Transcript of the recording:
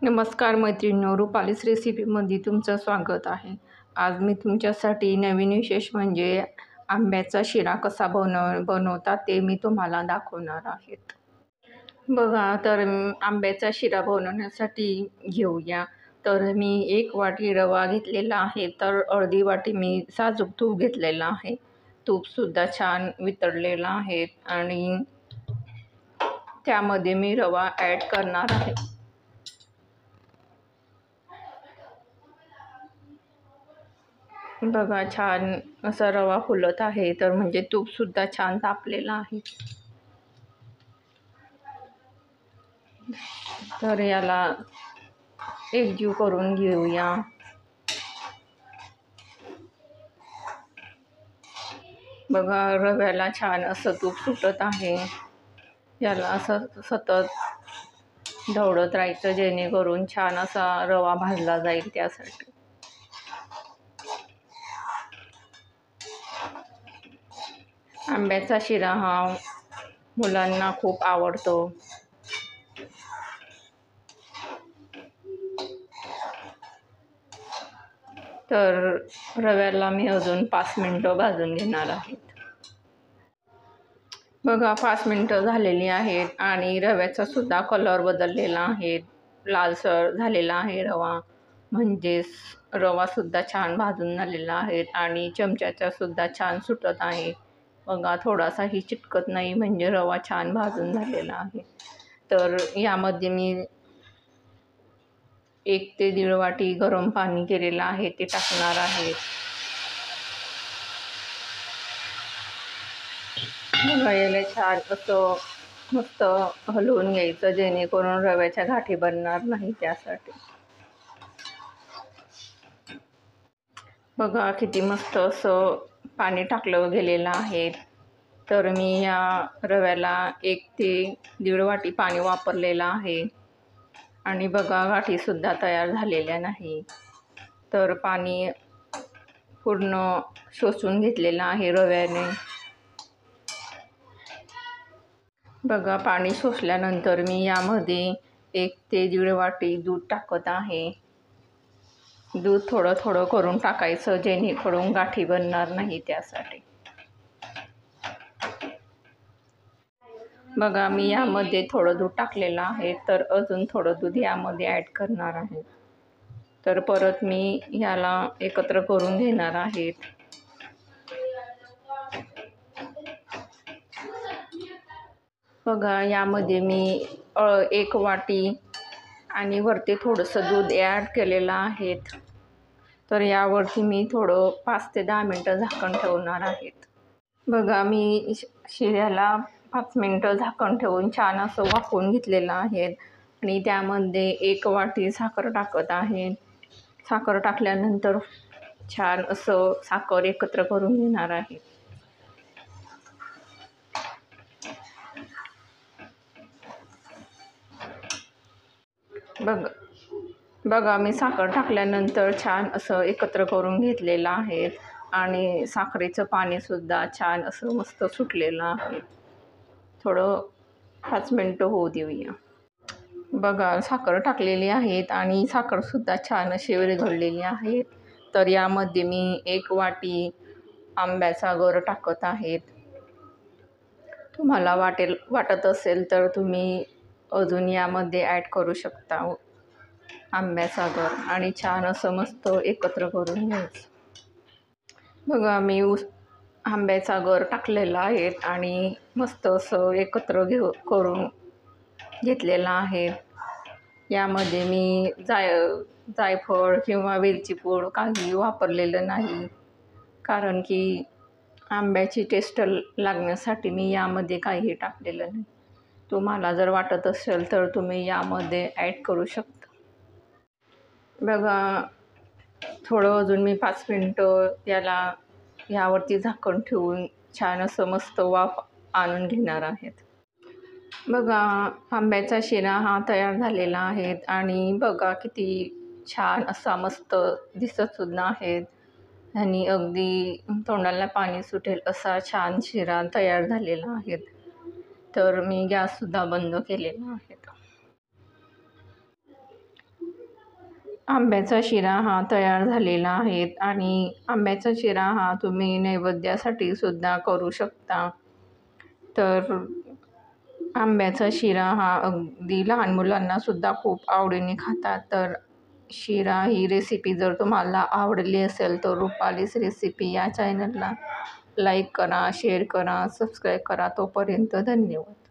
नमस्कार मैत्रिणींनो, रुपालीस रेसिपीमध्ये तुमचं स्वागत आहे. आज मी तुमच्यासाठी नवीन विशेष म्हणजे आंब्याचा शिरा कसा बनवतात ते मी तुम्हाला दाखवणार आहेत. बघा, तर आंब्याचा शिरा बनवण्यासाठी घेऊया. तर मी 1 वाटी रवा घेतलेला आहे, तर अर्धी वाटी मी साजूक तूप घेतलेलं आहे. तूपसुद्धा छान वितळलेलं आहे आणि त्यामध्ये मी रवा ॲड करणार आहे. बघा, छान असा रवा फुलत आहे, तर म्हणजे तूपसुद्धा छान तापलेलं आहे. तर याला एकजीव करून घेऊया. बघा, रव्याला छान असं तूप सुटत आहे. याला असं सतत ढवळत राहायचं, जेणेकरून छान असा रवा भाजला जाईल त्यासाठी. आंब्याचा शिरा हा मुलांना खूप आवडतो. तर रव्याला मी अजून 5 मिनिटं भाजून घेणार आहे. बघा, 5 मिनिटं झालेली आहेत आणि रव्याचा सुद्धा कलर बदललेला आहे. लालसर झालेला आहे रवा, म्हणजेच रवासुद्धा छान भाजून झालेला आहे आणि चमच्याचा सुद्धा छान सुटत आहे. बघा, थोडासाही चिटकत नाही, म्हणजे रवा छान भाजून झालेला आहे. तर यामध्ये मी 1 ते 1.5 वाटी गरम पाणी केलेलं आहे ते टाकणार आहे. बघा, याला छान असं मस्त हलवून घ्यायचं, जेणेकरून रव्याच्या गाठी बनणार नाही त्यासाठी. बघा, किती मस्त असं पाणी टाकलं गेलेलं आहे. तर मी या रव्याला 1 ते 1.5 वाटी पाणी वापरलेलं आहे आणि बघा, गाठीसुद्धा तयार झालेल्या नाही. तर पाणी पूर्ण शोषून घेतलेलं आहे रव्याने. बघा, पाणी शोषल्यानंतर मी यामध्ये 1 ते 1.5 वाटी दूध टाकत आहे. दूध थोडं थोडं करून टाकायचं, जेणेकरून गाठी बनणार नाही त्यासाठी. बघा, मी यामध्ये थोडं दूध टाकलेलं आहे, तर अजून थोडं दूध यामध्ये ॲड करणार आहे. तर परत मी याला एकत्र करून घेणार आहे. बघा, यामध्ये मी 1 वाटी आणि वरती थोडंसं दूध ॲड केलेलं आहे. तर यावरती मी थोडं 5 ते 10 मिनटं झाकण ठेवणार आहे. बघा, मी शिऱ्याला 5 मिनटं झाकण ठेवून छान असं वाफवून घेतलेलं आहे आणि त्यामध्ये 1 वाटी साखर टाकत आहे. साखर टाकल्यानंतर छान असं साखर एकत्र करून घेणार आहे. बघा, मी साखर टाकल्यानंतर छान असं एकत्र करून घेतलेलं आहे आणि साखरेचं पाणीसुद्धा छान असं मस्त सुटलेलं आहे. थोडं 5 मिनटं होऊ देऊया. बघा, साखर टाकलेली आहेत आणि साखरसुद्धा छान अशी विरघळलेली आहे. तर यामध्ये मी 1 वाटी आंब्याचा गर टाकत आहे. तुम्हाला वाटत असेल तर तुम्ही अजून यामध्ये ॲड करू शकता आंब्याचा गर आणि छान असं मस्त एकत्र करून घ्यायचं. बघा, मी आंब्याचा गर टाकलेला आहे आणि मस्त असं एकत्र करून घेतलेला आहे. यामध्ये मी जायफळ किंवा वेलची पूड काही वापरलेलं नाही, कारण की आंब्याची टेस्ट लागण्यासाठी मी यामध्ये काहीही टाकलेलं नाही. तुम्हाला जर वाटत असेल तर तुम्ही यामध्ये ॲड करू शकता. बघा, थोडं अजून मी 5 मिनटं यावरती झाकण ठेवून छान असं मस्त वाफ आणून घेणार आहेत. बघा, आंब्याचा शिरा हा तयार झालेला आहे आणि बघा, किती छान असा मस्त दिसतसुद्धा आहे आणि अगदी तोंडाला पाणी सुटेल असा छान शिरा तयार झालेला आहे. तर मी गॅससुद्धा बंद केलेला आहे. आंब्याचा शिरा हा तयार झालेला आहे आणि आंब्याचा शिरा हा तुम्ही नैवेद्यासाठी सुद्धा करू शकता. तर आंब्याचा शिरा हा अगदी लहान मुलांना सुद्धा खूप आवडीने खातात. तर शिरा ही रेसिपी जर तुम्हाला आवडली असेल तर रुपालीस रेसिपी या चॅनलला लाईक करा, शेअर करा, सबस्क्राईब करा. तोपर्यंत धन्यवाद.